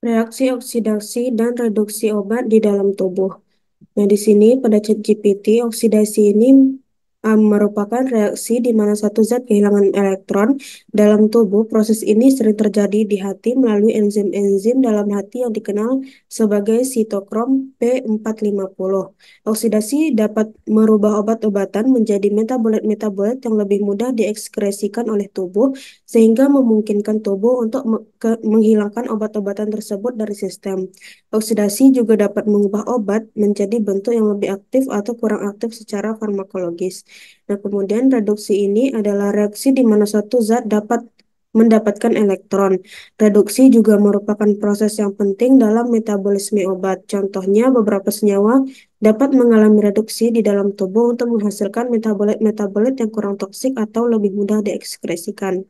Reaksi oksidasi dan reduksi obat di dalam tubuh. Nah, di sini pada ChatGPT, oksidasi ini merupakan reaksi di mana satu zat kehilangan elektron dalam tubuh. Proses ini sering terjadi di hati melalui enzim-enzim dalam hati yang dikenal sebagai sitokrom P450. Oksidasi dapat merubah obat-obatan menjadi metabolit-metabolit yang lebih mudah diekskresikan oleh tubuh, sehingga memungkinkan tubuh untuk menghilangkan obat-obatan tersebut dari sistem. Oksidasi juga dapat mengubah obat menjadi bentuk yang lebih aktif atau kurang aktif secara farmakologis. Nah, kemudian reduksi ini adalah reaksi di mana suatu zat dapat mendapatkan elektron. Reduksi juga merupakan proses yang penting dalam metabolisme obat. Contohnya, beberapa senyawa dapat mengalami reduksi di dalam tubuh untuk menghasilkan metabolit-metabolit yang kurang toksik atau lebih mudah diekskresikan.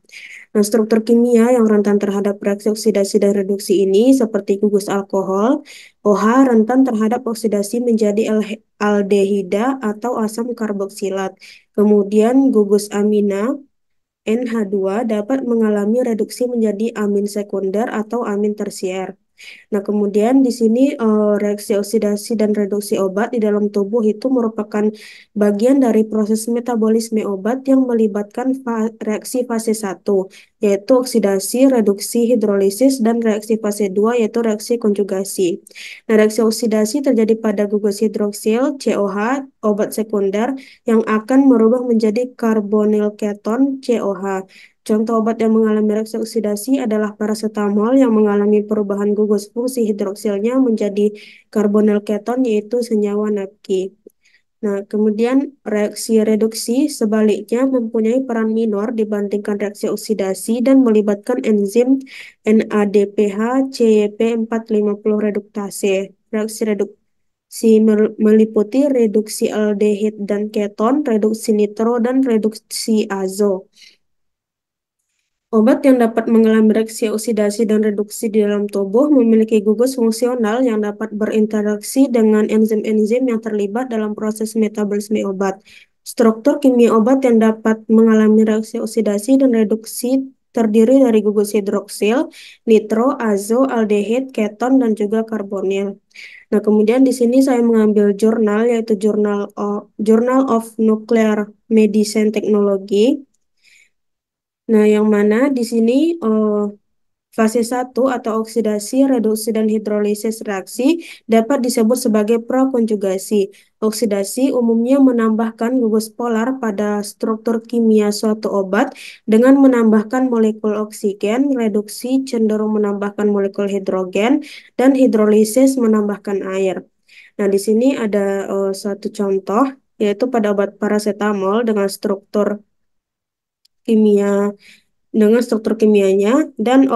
Nah, struktur kimia yang rentan terhadap reaksi oksidasi dan reduksi ini seperti gugus alkohol, OH rentan terhadap oksidasi menjadi aldehida atau asam karboksilat. Kemudian gugus amina NH2 dapat mengalami reduksi menjadi amin sekunder atau amin tersier. Nah, kemudian di sini reaksi oksidasi dan reduksi obat di dalam tubuh itu merupakan bagian dari proses metabolisme obat yang melibatkan reaksi fase satu, yaitu oksidasi, reduksi, hidrolisis, dan reaksi fase 2, yaitu reaksi konjugasi. Nah, reaksi oksidasi terjadi pada gugus hidroksil, COH, obat sekunder, yang akan merubah menjadi karbonil keton, COH. Contoh obat yang mengalami reaksi oksidasi adalah paracetamol yang mengalami perubahan gugus fungsi hidroksilnya menjadi karbonil keton, yaitu senyawa napki. Nah, kemudian reaksi reduksi sebaliknya mempunyai peran minor dibandingkan reaksi oksidasi dan melibatkan enzim NADPH CYP450 reduktase. Reaksi reduksi meliputi reduksi aldehid dan keton, reduksi nitro, dan reduksi azo. Obat yang dapat mengalami reaksi oksidasi dan reduksi di dalam tubuh memiliki gugus fungsional yang dapat berinteraksi dengan enzim-enzim yang terlibat dalam proses metabolisme obat. Struktur kimia obat yang dapat mengalami reaksi oksidasi dan reduksi terdiri dari gugus hidroksil, nitro, azo, aldehid, keton, dan juga karbonil. Nah, kemudian di sini saya mengambil jurnal, yaitu Journal of Nuclear Medicine Technology. Nah, yang mana di sini fase satu atau oksidasi, reduksi, dan hidrolisis reaksi dapat disebut sebagai prokonjugasi. Oksidasi umumnya menambahkan gugus polar pada struktur kimia suatu obat dengan menambahkan molekul oksigen, reduksi cenderung menambahkan molekul hidrogen, dan hidrolisis menambahkan air. Nah, di sini ada satu contoh, yaitu pada obat paracetamol kimia dengan struktur kimianya dan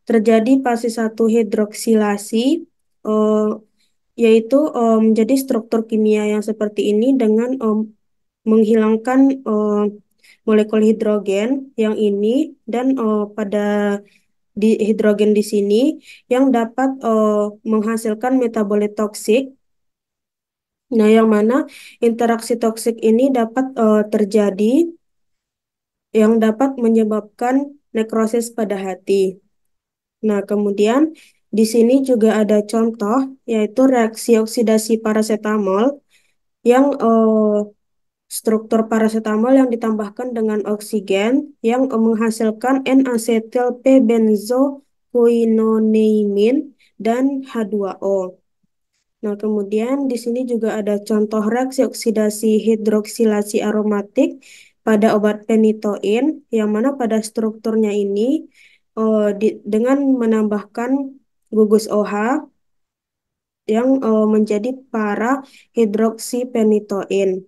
terjadi fase satu hidroksilasi, eh, yaitu menjadi struktur kimia yang seperti ini dengan menghilangkan molekul hidrogen yang ini dan pada di hidrogen di sini yang dapat menghasilkan metabolit toksik. Nah, yang mana interaksi toksik ini dapat terjadi yang dapat menyebabkan nekrosis pada hati. Nah, kemudian di sini juga ada contoh, yaitu reaksi oksidasi paracetamol yang struktur paracetamol yang ditambahkan dengan oksigen yang menghasilkan N-asetil P-benzoquinoneimin dan H2O. Nah, kemudian di sini juga ada contoh reaksi oksidasi hidroksilasi aromatik pada obat penitoin, yang mana pada strukturnya ini dengan menambahkan gugus OH yang menjadi para hidroksipenitoin.